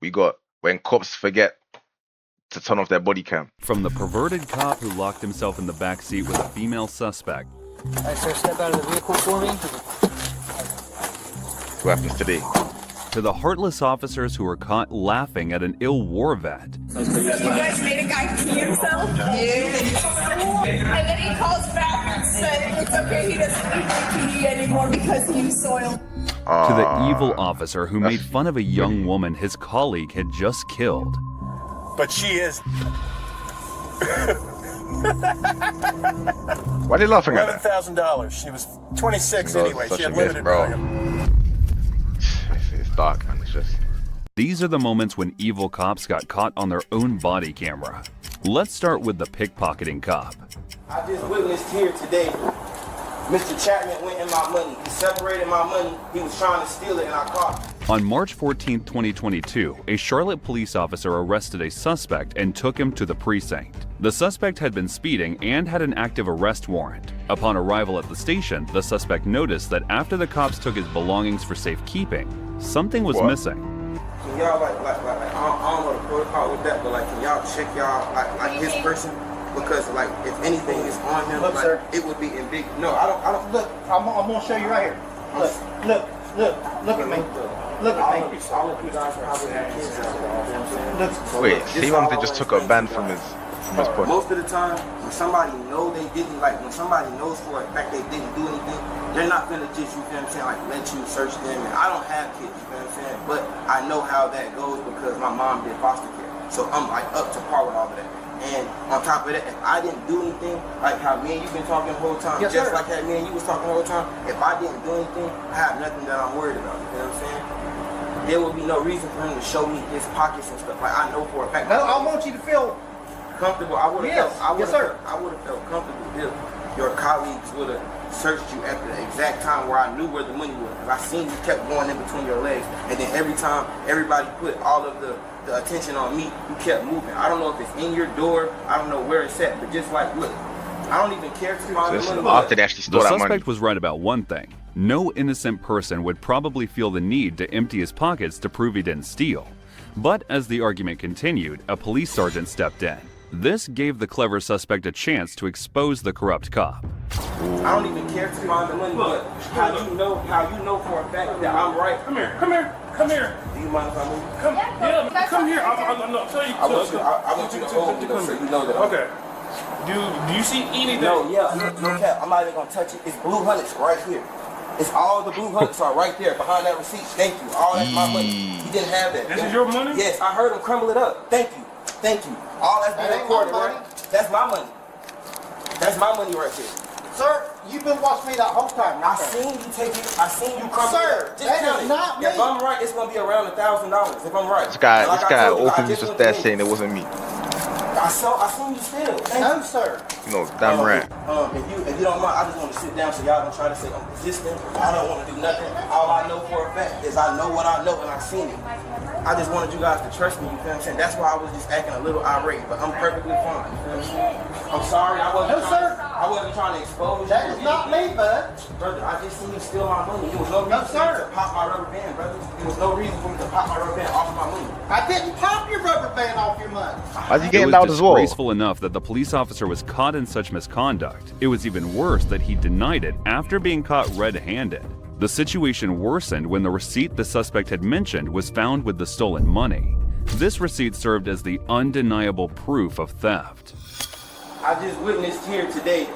we got when cops forget to turn off their body cam. From the perverted cop who locked himself in the back seat with a female suspect. All right, sir, step out of the vehicle for me. What happens today? To the heartless officers who were caught laughing at an ill war vet. You guys made a guy pee himself? Yeah. And then he calls back and said it's okay, he doesn't need to pee anymore because he's soiled. To the evil officer who made fun of a young woman his colleague had just killed. But she is. Why are they laughing at that? $11,000. She was 26 anyway. She had limited bro. value. It's dark, man. It's just. These are the moments when evil cops got caught on their own body camera. Let's start with the pickpocketing cop. I just witnessed here today. Mr. Chapman went in my money. He separated my money. He was trying to steal it and I caught him. On March 14, 2022, a Charlotte police officer arrested a suspect and took him to the precinct. The suspect had been speeding and had an active arrest warrant. Upon arrival at the station, the suspect noticed that after the cops took his belongings for safekeeping, something was missing. Can y'all I don't know the protocol with that, but like, can y'all check y'all like his person? Because like, if anything is on him, Look, like, sir. it would be in big. No, I don't. Look, I'm gonna show you right here. Look at me. Look at me. All of you guys are probably have kids out there. You know what I'm saying? Wait, see when they just took a band from his pocket. Most of the time, when somebody know they didn't, like when somebody knows for a fact they didn't do anything, they're not gonna just, you know what I'm saying, like let you search them. And I don't have kids, you know what I'm saying, but I know how that goes because my mom did foster care. So I'm like up to par with all of that. And on top of that, if I didn't do anything, like how me and you've been talking the whole time, yes, just sir. like how me and you was talking the whole time, if I didn't do anything, I have nothing that I'm worried about, you know what I'm saying? There would be no reason for him to show me his pockets and stuff. Like I know for a fact. No, I want you to feel Comfortable. I would have felt. Yes, sir. I would have felt comfortable if your colleagues would have searched you at the exact time where I knew where the money was. Because I seen you kept going in between your legs, and then every time everybody put all of the attention on me, you kept moving. I don't know if it's in your door. I don't know where it's at, but just like look, I don't even care to find the money. After they actually stole The that money. suspect was right about one thing. No innocent person would probably feel the need to empty his pockets to prove he didn't steal. But as the argument continued, a police sergeant stepped in. This gave the clever suspect a chance to expose the corrupt cop. I don't even care to find the money, but how you know for a fact that I'm right? Come here. Do you mind if I move? Come here. I'll tell you. I want you to hold me so you know that. Okay. Do you see anything? No, no cap. I'm not even gonna touch it. It's blue hundreds right here. It's all the blue hundreds are right there behind that receipt. Thank you. All that's my money. He didn't have that. This is your money? Yes, I heard him crumble it up. Thank you. All that's been recorded, right? That's my money. That's my money right there. Sir, you've been watching me that whole time. I seen you take it. I seen you crumble Sir, it. Just that count is it. not me. If I'm right, it's gonna be around $1,000. If I'm right. This guy Like I told you, I openly just just went there to saying it wasn't me. I seen you still. Thank No, you. sir. No, damn right. If you don't mind, I just want to sit down so y'all don't try to say I'm resisting. I don't want to do nothing. All I know for a fact is I know what I know and I've seen it. I just wanted you guys to trust me, you feel what I'm saying? That's why I was just acting a little irate, but I'm perfectly fine, you feel what I'm saying? I'm sorry, I wasn't trying to expose you. That is not me, bud. Brother, I just seen you steal my money. There was no reason for me to pop my rubber band, brother. There was no reason for me to pop my rubber band off of my money. I didn't pop your rubber band off your money. How's he It getting was loud as well? disgraceful enough that the police officer was caught in such misconduct. It was even worse that he denied it after being caught red-handed. The situation worsened when the receipt the suspect had mentioned was found with the stolen money. This receipt served as the undeniable proof of theft. I just witnessed here today,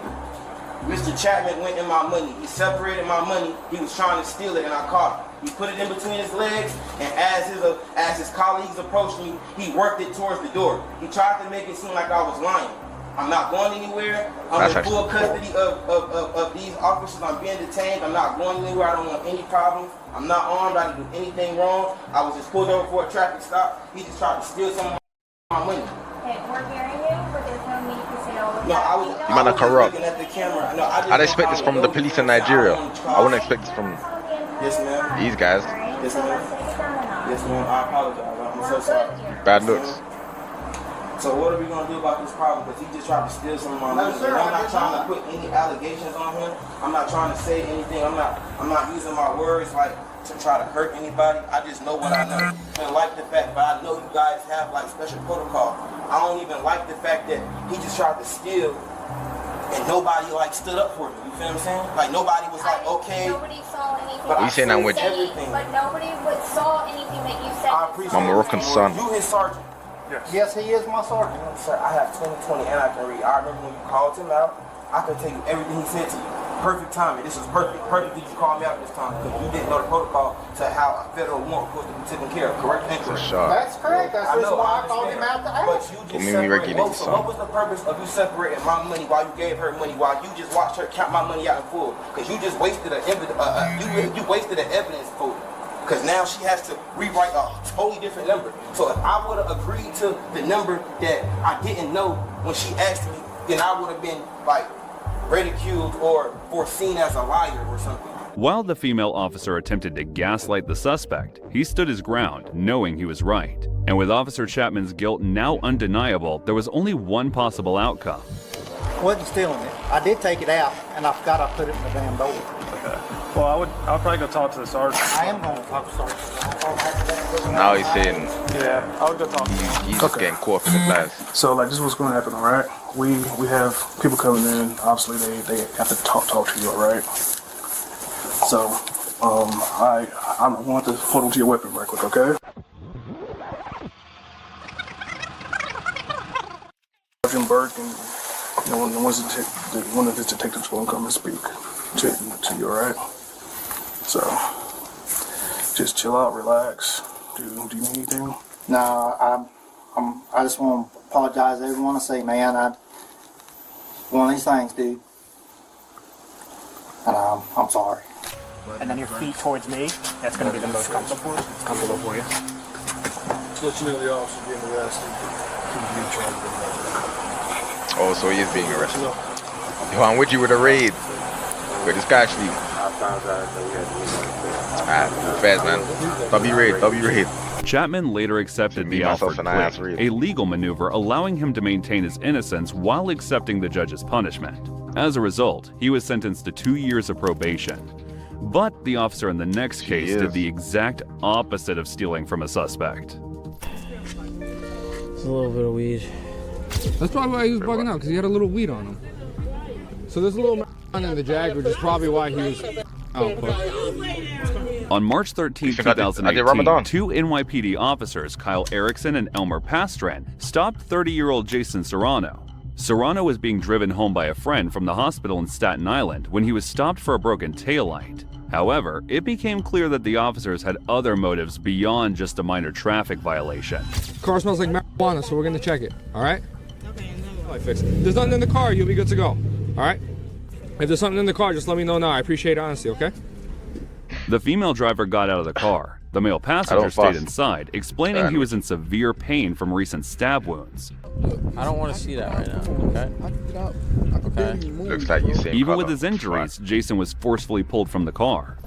Mr. Chapman went in my money. He separated my money. He was trying to steal it and I caught him. He put it in between his legs and as his colleagues approached me, he worked it towards the door. He tried to make it seem like I was lying. I'm not going anywhere. I'm in full custody of these officers. I'm being detained. I'm not going anywhere. I don't want any problems. I'm not armed. I didn't do anything wrong. I was just pulled over for a traffic stop. He just tried to steal some of my money. Okay, we're hearing you, but there's no need to say all of that. No, I was You might not corrupt. looking at the camera. No, I just I'd expect this from the police in Nigeria. I wouldn't expect this from Yes, ma'am. these guys. Yes, ma'am. Yes, ma'am. I apologize. I'm so sorry. Bad looks. So what are we gonna do about this problem? Because he just tried to steal some of my money. sir, I'm not trying to put any allegations on him. I'm not trying to say anything. I'm not using my words like to try to hurt anybody. I just know what I know. And like the fact, but I know you guys have like special protocol. I don't even like the fact that he just tried to steal and nobody like stood up for me. You feel what I'm saying? Like nobody was like, okay. Nobody saw anything. But You saying that with everything. But nobody saw anything that you said. I appreciate My Moroccan it. son. You his sergeant. Yes, he is my sergeant. Sir, I have 20/20 and I can read. I remember when you called him out. I can tell you everything he said to you. Perfect timing. This was perfect. Perfect that you called me out this time because you didn't know the protocol to how a federal warrant was supposed to be taken care of. Correct? Incorrect. That's correct. That's the reason why I called him out to But ask. you Well, just maybe separated. regulate So some. what was the purpose of you separating my money while you gave her money while you just watched her count my money out in full? Because you just wasted an evidence. You wasted an evidence for it. Because now she has to rewrite a totally different number. So if I would have agreed to the number that I didn't know when she asked me, then I would have been like ridiculed or foreseen as a liar or something. While the female officer attempted to gaslight the suspect, he stood his ground, knowing he was right. And with Officer Chapman's guilt now undeniable, there was only one possible outcome. Wasn't stealing it. I did take it out, and I forgot I put it in the damn door. Well, I'll probably go talk to the sergeant. I am going to talk to Sergeant. So now he's saying Yeah, I'll go talk to him. he's just getting caught up in the lies. So like this is what's going to happen, all right? We have people coming in. Obviously, they have to talk to you, all right? So I want to hold on to your weapon right quick, okay? Sergeant Burke and one of the detectives will come and speak to you, all right? So just chill out, relax. Do you need anything? No, I just want to apologize to everyone. I say, man, one of these things, dude. And I'm sorry. And then your feet towards me. That's going to be the most comfortable for you. Let you know the officer getting arrested. Oh, so he is being arrested. Yo, I'm with you with a raid. But this guy actually. Fast, man. W raid. Chapman later accepted Me, the myself, offered and I asked plea, Reed. a legal maneuver allowing him to maintain his innocence while accepting the judge's punishment. As a result, he was sentenced to 2 years of probation. But the officer in the next case did the exact opposite of stealing from a suspect. It's a little bit of weed. That's probably why he was bugging out, because he had a little weed on him. So there's a little in the Jag, which is probably why he was out. On March 13, I did 2018, Ramadan. two NYPD officers, Kyle Erickson and Elmer Pastran, stopped 30-year-old Jason Serrano. Serrano was being driven home by a friend from the hospital in Staten Island when he was stopped for a broken taillight. However, it became clear that the officers had other motives beyond just a minor traffic violation. Car smells like marijuana, so we're going to check it, all right? I fix it. If there's nothing in the car, you'll be good to go, all right? If there's something in the car, just let me know now. I appreciate honesty, okay? The female driver got out of the car. The male passenger stayed inside, explaining he was in severe pain from recent stab wounds. I don't want to see that right now, okay? Looks like you same Even color. with his injuries, Jason was forcefully pulled from the car.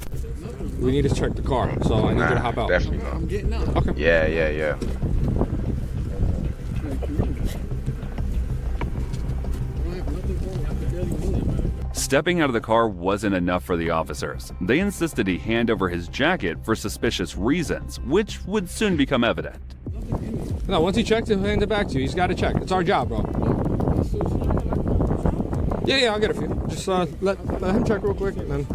We need to check the car, so I need you to hop out. Definitely not. I'm getting out. Okay. Yeah. Stepping out of the car wasn't enough for the officers. They insisted he hand over his jacket for suspicious reasons, which would soon become evident. No, once he checks, he'll hand it back to you. He's got to check. It's our job, bro. Yeah, I'll get a few. Just let him check real quick, and then...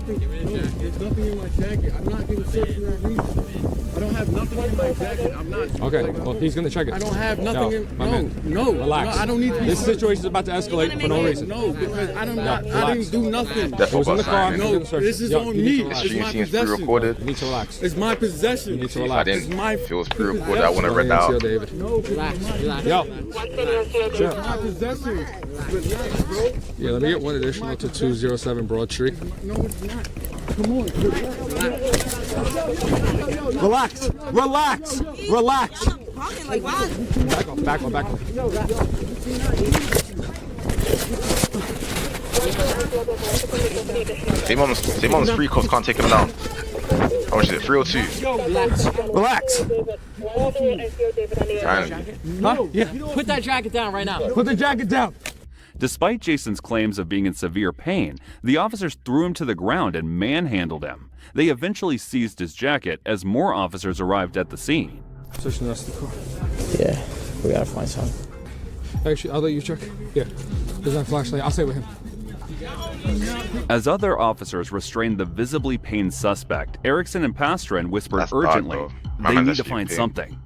There's nothing in my jacket. I'm not going to search for that reason. I don't have nothing in my jacket. I'm not. Okay, well, he's going to check it. I don't have nothing in... No. Relax. No, I don't need to be... This situation is about to escalate for no reason. No, because I didn't do nothing. It was in the car. No, this is on me. It's my possession. Pre-recorded. You need to relax. It's my possession. You need to I relax. didn't. If it was pre-recorded, I wouldn't have read that out. David. No, relax. Yo. It's my possession. Relax, bro. Yeah, let me get one additional to 207 Broad Street. No, it's not. Come on. Relax. Back off. Same on the street cops can't take him down. How much is it? 302. Relax. Finally. Huh? Yeah. Put that jacket down right now. Put the jacket down. Despite Jason's claims of being in severe pain, the officers threw him to the ground and manhandled him. They eventually seized his jacket as more officers arrived at the scene. Searching the rest of the car. Yeah, we gotta find something. Actually, I'll let you check. Yeah, there's my flashlight. I'll stay with him. As other officers restrained the visibly pained suspect, Erickson and Pastrin whispered urgently, they need to find something.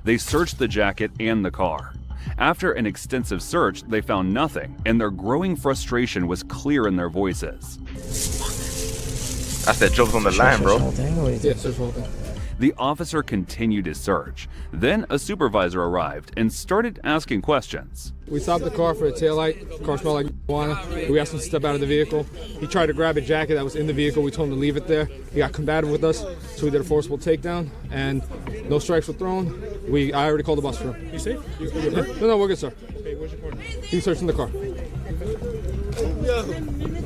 They searched the jacket and the car. After an extensive search, they found nothing, and their growing frustration was clear in their voices. That's their jobs on the line, bro. Yeah, search the whole thing. The officer continued his search. Then a supervisor arrived and started asking questions. We stopped the car for a taillight. The car smelled like marijuana. We asked him to step out of the vehicle. He tried to grab a jacket that was in the vehicle. We told him to leave it there. He got combative with us, so we did a forcible takedown, and no strikes were thrown. I already called the bus for him. You safe? No, we're good, sir. Hey, where's your car? He's searching the car.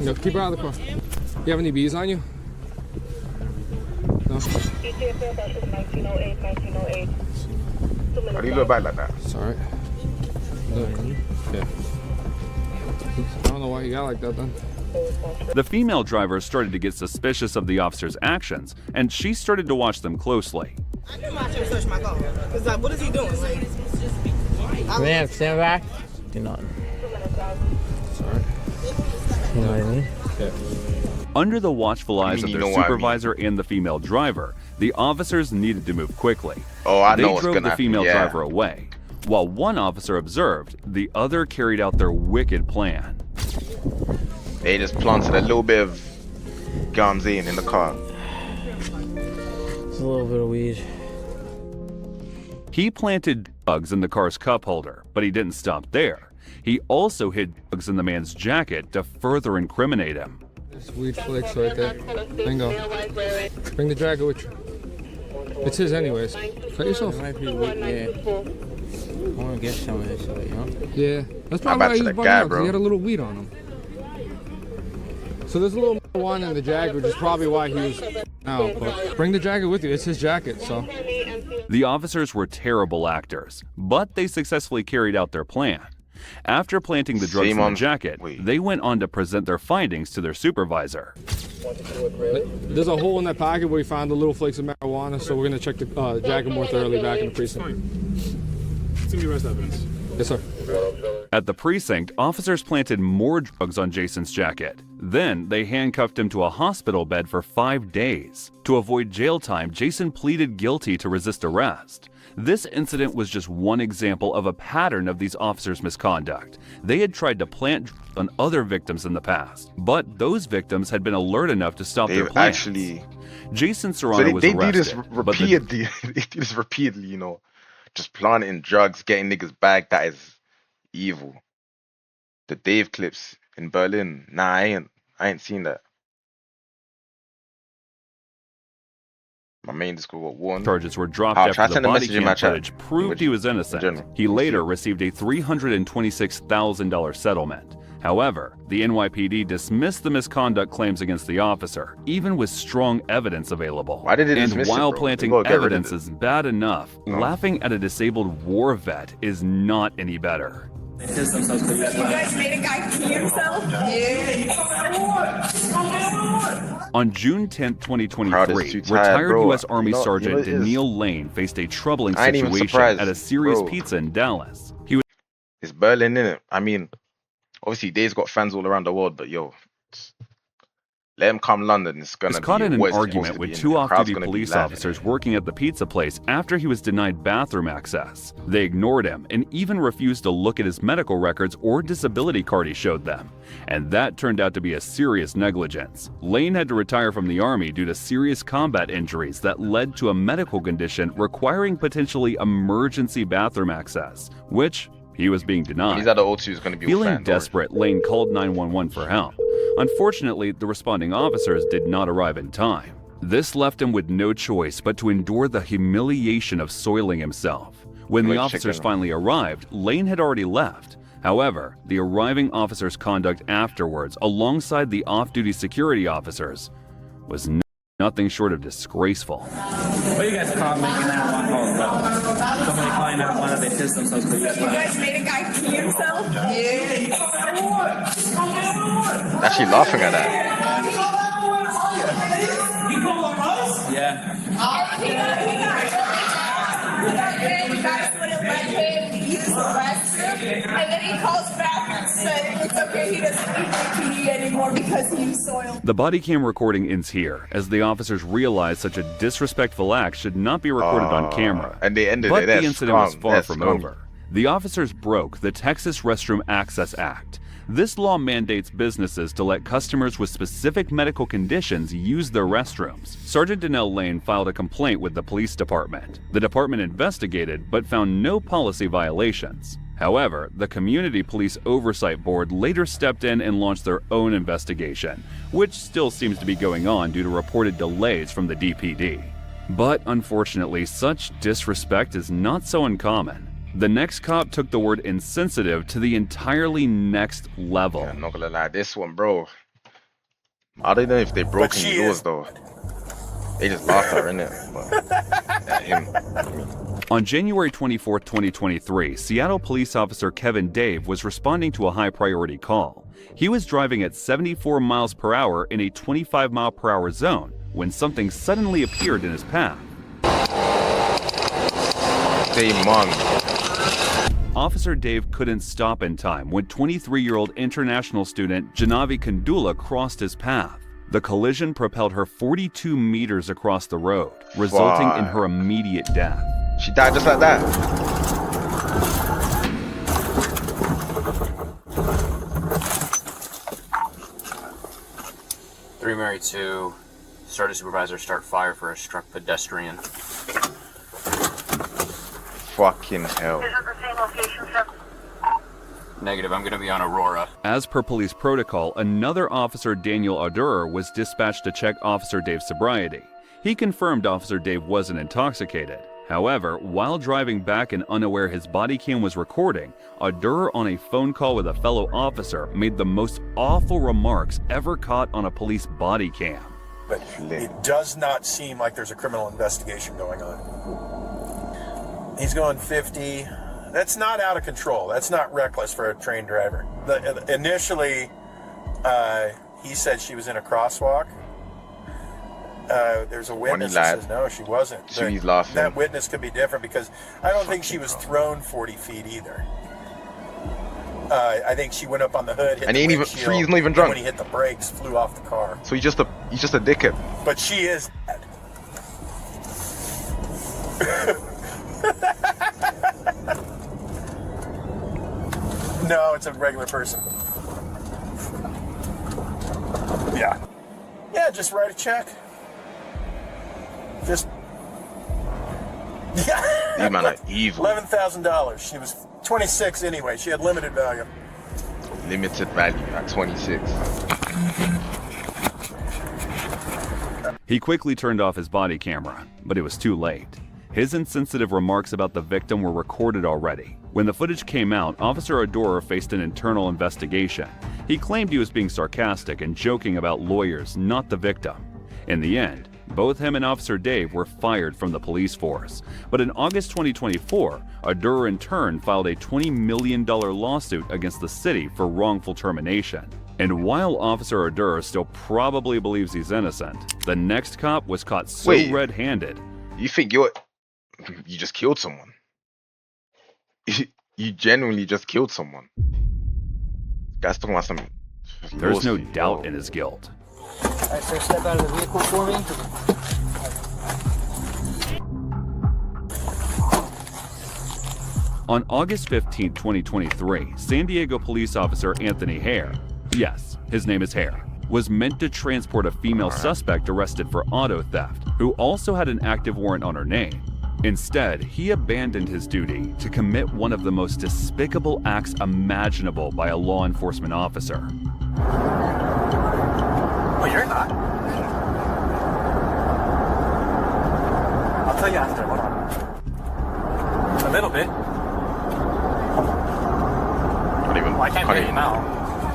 No, keep her out of the car. You have any bees on you? No. How do you look back like that? It's alright. Yeah. I don't know why you got like that then. The female driver started to get suspicious of the officer's actions, and she started to watch them closely. I came out here to search my car. Cause like, what is he doing? Like, Man, stand back. Do nothing. Sorry. You know what I mean? Yeah. Under the watchful eyes of their supervisor and the female driver, the officers needed to move quickly. Oh, I they know what's drove gonna the female happen. Yeah. driver away. While one officer observed, the other carried out their wicked plan. They just planted a little bit of guns in the car. It's a little bit of weed. He planted drugs in the car's cup holder, but he didn't stop there. He also hid drugs in the man's jacket to further incriminate him. There's weed flakes right there. Bingo. Bring the jacket with you. It's his anyways. Cut yourself. It might be weed, yeah. I want to get some of this, so, you know? Yeah. That's probably why he was bugging out, 'cause he had a little weed on him. So there's a little marijuana in the jacket, which is probably why he was out. But bring the jacket with you. It's his jacket, so. The officers were terrible actors, but they successfully carried out their plan. After planting the drugs in the jacket, they went on to present their findings to their supervisor. There's a hole in that pocket where we found the little flakes of marijuana, so we're going to check the jacket more thoroughly back in the precinct. Give me the rest evidence. Yes, sir. At the precinct, officers planted more drugs on Jason's jacket. Then they handcuffed him to a hospital bed for 5 days. To avoid jail time, Jason pleaded guilty to resist arrest. This incident was just one example of a pattern of these officers' misconduct. They had tried to plant drugs on other victims in the past, but those victims had been alert enough to stop their plans. Jason Serrano was arrested. They do this repeatedly. They do this repeatedly, you know. Just planting drugs, getting niggas back. That is evil. The Dave clips in Berlin. Nah, I ain't seen that. My main school got warned. Charges were dropped after the Bodycam footage proved he was innocent. He later received a $326,000 settlement. However, the NYPD dismissed the misconduct claims against the officer, even with strong evidence available. Why did they dismiss it, And while bro? planting evidence is bad enough, laughing at a disabled war vet is not any better. You guys made a guy pee himself? Yeah. On June 10, 2023, retired U.S. Army Sergeant Daniil Lane faced a troubling situation at a Serious Pizza in Dallas. It's Berlin, innit? I mean, obviously, Dave's got fans all around the world, but yo, let him come London. It's gonna be caught in an what it's argument supposed to with be, two innit? The crowd's off-duty gonna be police live, officers working at the pizza place after he was denied bathroom access. They ignored him and even refused to look at his medical records or disability card he showed them. And that turned out to be a serious negligence. Lane had to retire from the Army due to serious combat injuries that led to a medical condition requiring potentially emergency bathroom access, which he was being denied. These other O2 is going to be Feeling desperate, Lane called 911 for help. Unfortunately, the responding officers did not arrive in time. This left him with no choice but to endure the humiliation of soiling himself. When the officers finally arrived, Lane had already left. However, the arriving officers' conduct afterwards, alongside the off-duty security officers, was not nothing short of disgraceful. What you guys caught making that one call about? Somebody calling 911, they pissed themselves. You guys made a guy pee himself? Actually laughing at that. Yeah. You guys wouldn't let him use the restroom, and then he calls back and said it's okay, he doesn't need to pee anymore because he used soil. The body cam recording ends here, as the officers realize such a disrespectful act should not be recorded on camera. And they ended but it. the incident was far from scum. over. The officers broke the Texas Restroom Access Act. This law mandates businesses to let customers with specific medical conditions use their restrooms. Sergeant Danelle Lane filed a complaint with the police department. The department investigated but found no policy violations. However, the Community Police Oversight Board later stepped in and launched their own investigation, which still seems to be going on due to reported delays from the DPD. But unfortunately, such disrespect is not so uncommon. The next cop took the word insensitive to the entirely next level. Yeah, I'm not gonna lie, this one, bro. I don't know if they broke any doors though. They just laughed at her, innit? But at him. On January 24, 2023, Seattle police officer Kevin Dave was responding to a high-priority call. He was driving at 74 miles per hour in a 25-mile-per-hour zone when something suddenly appeared in his path. Officer Dave couldn't stop in time when 23-year-old international student Janavi Kandula crossed his path. The collision propelled her 42 meters across the road, resulting in her immediate death. She died just like that. Three Mary 2, started supervisor, start fire for a struck pedestrian. Fucking hell. Negative, I'm gonna be on Aurora. As per police protocol, another officer, Daniel Ardurer, was dispatched to check Officer Dave's sobriety. He confirmed Officer Dave wasn't intoxicated. However, while driving back and unaware his body cam was recording, Ardurer on a phone call with a fellow officer made the most awful remarks ever caught on a police body cam. But it does not seem like there's a criminal investigation going on. He's going 50. That's not out of control. That's not reckless for a trained driver. Initially, he said she was in a crosswalk. There's a witness that says no, she wasn't. She's laughing. That witness could be different because I don't think she was thrown 40 feet either. I think she went up on the hood, hit and the he ain't even windshield, he's not even drunk. When he hit the brakes, flew off the car. So he's just a dickhead. But she is dead. No, it's a regular person. Yeah. Yeah, just write a check. Just. Yeah. These men are evil. $11,000. She was 26 anyway. She had limited value. Limited value at 26. He quickly turned off his body camera, but it was too late. His insensitive remarks about the victim were recorded already. When the footage came out, Officer Ardurer faced an internal investigation. He claimed he was being sarcastic and joking about lawyers, not the victim. In the end, both him and Officer Dave were fired from the police force. But in August 2024, Ardurer in turn filed a $20 million lawsuit against the city for wrongful termination. And while Officer Ardurer still probably believes he's innocent, the next cop was caught so red-handed. You think you just killed someone? You genuinely just killed someone. Guys talking about some. There's no doubt in his guilt. Alright, sir, step out of the vehicle for me. On August 15, 2023, San Diego police officer Anthony Hare, yes, his name is Hare, was meant to transport a female suspect arrested for auto theft, who also had an active warrant on her name. Instead, he abandoned his duty to commit one of the most despicable acts imaginable by a law enforcement officer. Well, you're not. I'll tell you after. Hold on. A little bit. Can't even. Well, I can't hear you now.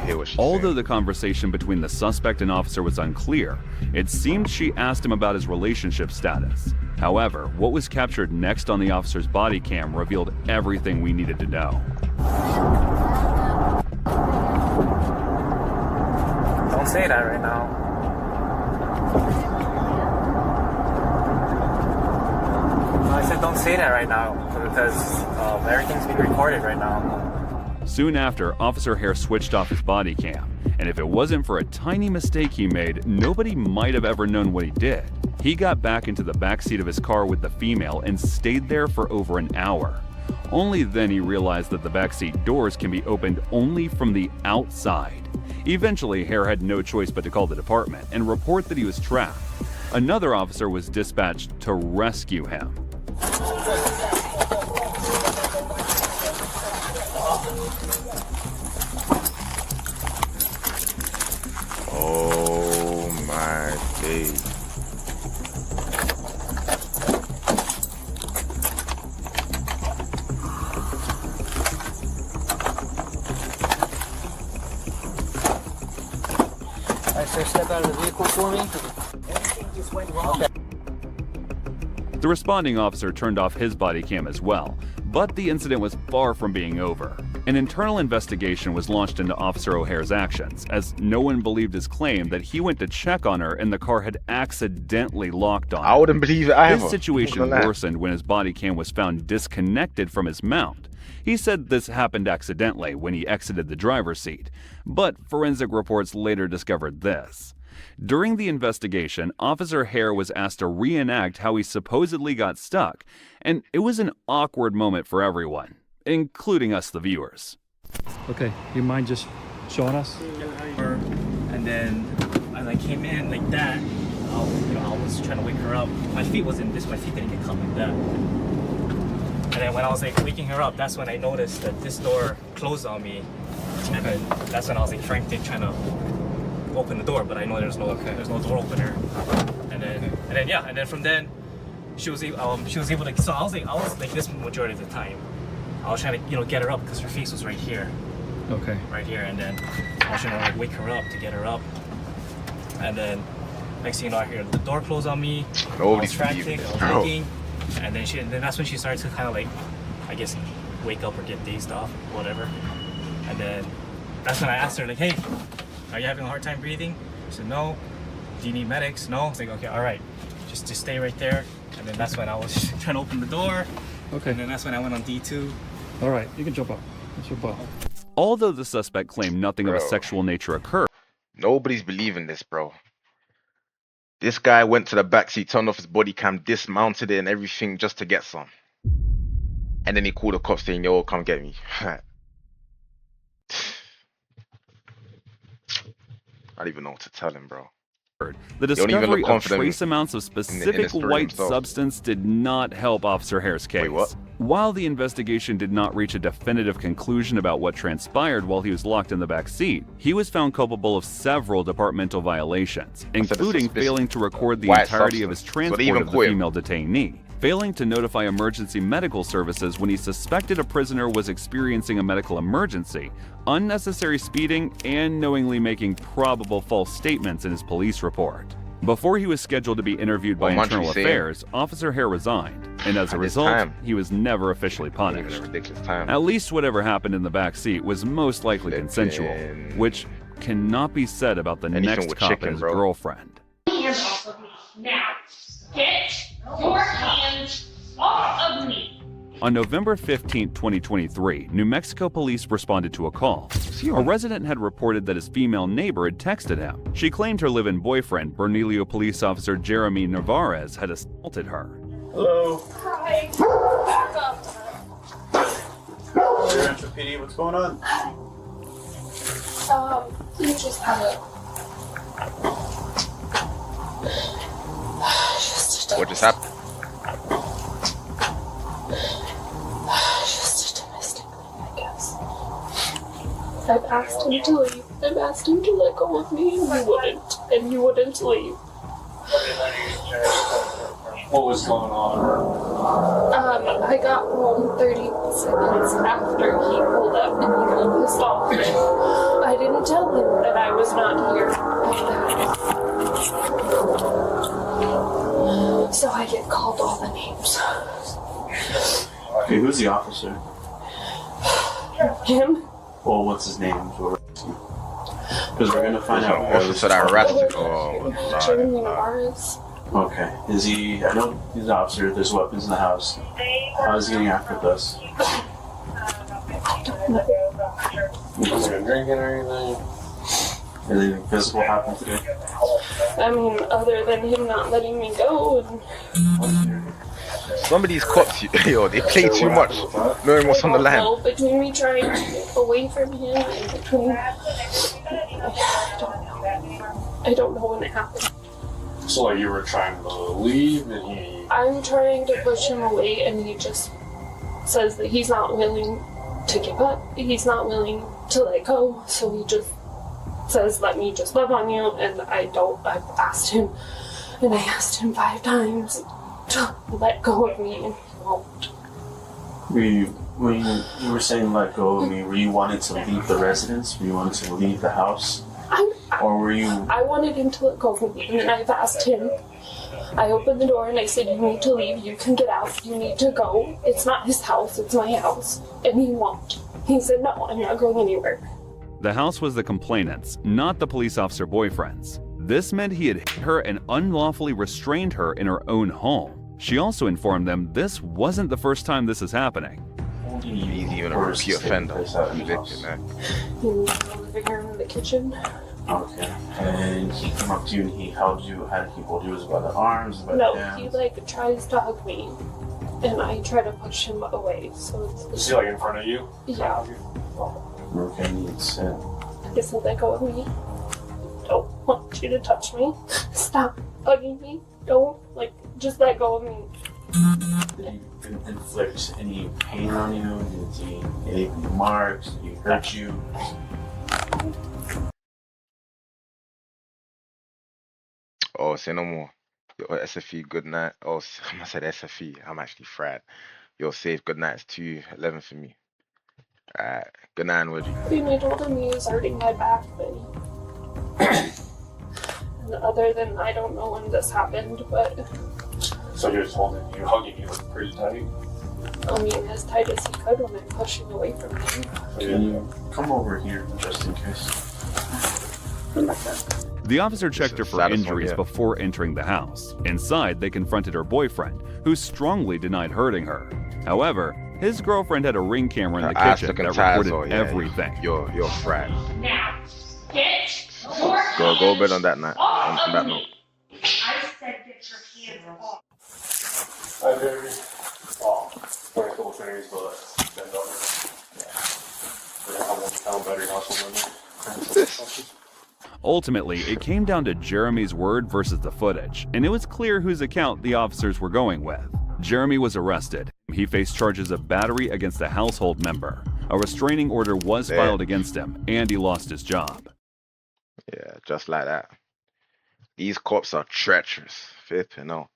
Hear what what she's Although saying. the conversation between the suspect and officer was unclear, it seemed she asked him about his relationship status. However, what was captured next on the officer's body cam revealed everything we needed to know. Don't say that right now. I said don't say that right now because everything's being recorded right now. Soon after, Officer Hare switched off his body cam, and if it wasn't for a tiny mistake he made, nobody might have ever known what he did. He got back into the backseat of his car with the female and stayed there for over an hour. Only then he realized that the backseat doors can be opened only from the outside. Eventually, Hare had no choice but to call the department and report that he was trapped. Another officer was dispatched to rescue him. Oh my days. Alright, sir, step out of the vehicle for me. Okay. The responding officer turned off his body cam as well, but the incident was far from being over. An internal investigation was launched into Officer O'Hare's actions, as no one believed his claim that he went to check on her and the car had accidentally locked on her. I wouldn't believe it either. His situation worsened when his body cam was found disconnected from his mount. He said this happened accidentally when he exited the driver's seat, but forensic reports later discovered this. During the investigation, Officer Hare was asked to reenact how he supposedly got stuck, and it was an awkward moment for everyone, including us, the viewers. Okay, you mind just showing us? And then as I came in like that, I was trying to wake her up. My feet wasn't this. My feet didn't get caught like that. And then when I was like waking her up, that's when I noticed that this door closed on me. And then that's when I was like frantic trying to open the door, but I know there's no door opener. And then from then she was able to. So I was like this majority of the time. I was trying to get her up because her face was right here. Okay. Right here, and then I was trying to like wake her up to get her up. And then next thing you know, I hear the door close on me. I was frantic, I was waking, and then that's when she started to kind of like, I guess, wake up or get dazed off, whatever. And then that's when I asked her like, hey, are you having a hard time breathing? She said, no. Do you need medics? No. I was like, okay, all right, just stay right there. And then that's when I was trying to open the door. Okay. And then that's when I went on D2. All right, you can jump up. Let's jump up. Although the suspect claimed nothing of a sexual nature occurred. Nobody's believing this, bro. This guy went to the backseat, turned off his body cam, dismounted it and everything just to get some. And then he called the cops saying, yo, come get me. I don't even know what to tell him, bro. The discovery of trace amounts of specific white substance did not help Officer Hare's case. Wait, what? While the investigation did not reach a definitive conclusion about what transpired while he was locked in the back seat, he was found culpable of several departmental violations, including failing to record the entirety of his transport of the female detainee, failing to notify emergency medical services when he suspected a prisoner was experiencing a medical emergency, unnecessary speeding, and knowingly making probable false statements in his police report. Before he was scheduled to be interviewed by Internal Affairs, Officer Hare resigned, and as a result, he was never officially punished. At least whatever happened in the back seat was most likely consensual, which cannot be said about the next cop and his girlfriend. Hands off of me now. Get your hands off of me. On November 15, 2023, New Mexico police responded to a call. A resident had reported that his female neighbor had texted him. She claimed her live-in boyfriend, Bernalillo Police Officer Jeremy Navarez, had assaulted her. Hello. Hi. Back up. Rancho PD, what's going on? You just kind of. What just happened? Just a domestic thing, I guess. I've asked him to leave. I've asked him to let go of me, and he wouldn't leave. What was going on? I got home 30 seconds after he pulled up, and he got pissed off. I didn't tell him that I was not here. So I get called all the names. Okay, who's the officer? Him? Well, what's his name? Because we're gonna find out. Officer that arrested. Oh, Jeremy Morris. Okay. Is he? I know he's an officer. There's weapons in the house. How is he getting after us? Was there drinking or anything? Anything physical happened today? I mean, other than him not letting me go and some of these cops, yo, they play too much, knowing what's on the line. well, between me trying to get away from him and between I don't know when it happened. So like you were trying to leave and he... I'm trying to push him away and he just says that he's not willing to give up. He's not willing to let go. So he just says, let me just love on you. And I've asked him, and I asked him 5 times to let go of me and he won't. When you were saying let go of me, were you wanting to leave the residence? Were you wanting to leave the house? Or were you... I wanted him to let go of me, and I've asked him. I opened the door and I said, you need to leave, you can get out, you need to go. It's not his house, it's my house. And he won't. He said, no, I'm not going anywhere. The house was the complainant's, not the police officer boyfriend's. This meant he had hit her and unlawfully restrained her in her own home. She also informed them this wasn't the first time this is happening. He's even a repeat offender. Convicted, man. He was living room in the kitchen. Okay. And he came up to you and he held you. How did he hold you? Was it by the arms? By No, the hands? he tries to hug me, and I try to push him away. So it's Is he like in front of you? Yeah. Okay, he said. He said, let go of me. Don't want you to touch me. Stop hugging me. Don't, just let go of me. Did he inflict any pain on you? Did he leave any marks? Did he hurt you? Oh, say no more. Yo, SFE, good night. Oh, I said SFE. I'm actually fried. Yo, safe, good night. It's 2:11 for me. Alright, good night, Woody. And I told him he was hurting my back, but and other than I don't know when this happened, but So he was hugging you pretty tight? I mean, as tight as he could when I'm pushing away from him. Can you come over here just in case? The officer checked her for injuries before entering the house. Inside, they confronted her boyfriend, who strongly denied hurting her. However, his girlfriend had a ring camera in the kitchen that recorded everything. You're fried. Now, get Go a bit on that night. On that note. I said get your hands off. Hi, baby. Oh, doing a couple things, but bend over. How better hustle than Ultimately, it came down to Jeremy's word versus the footage, and it was clear whose account the officers were going with. Jeremy was arrested. He faced charges of battery against a household member. A restraining order was filed against him, and he lost his job. Yeah, just like that. These cops are treacherous. Flipping out.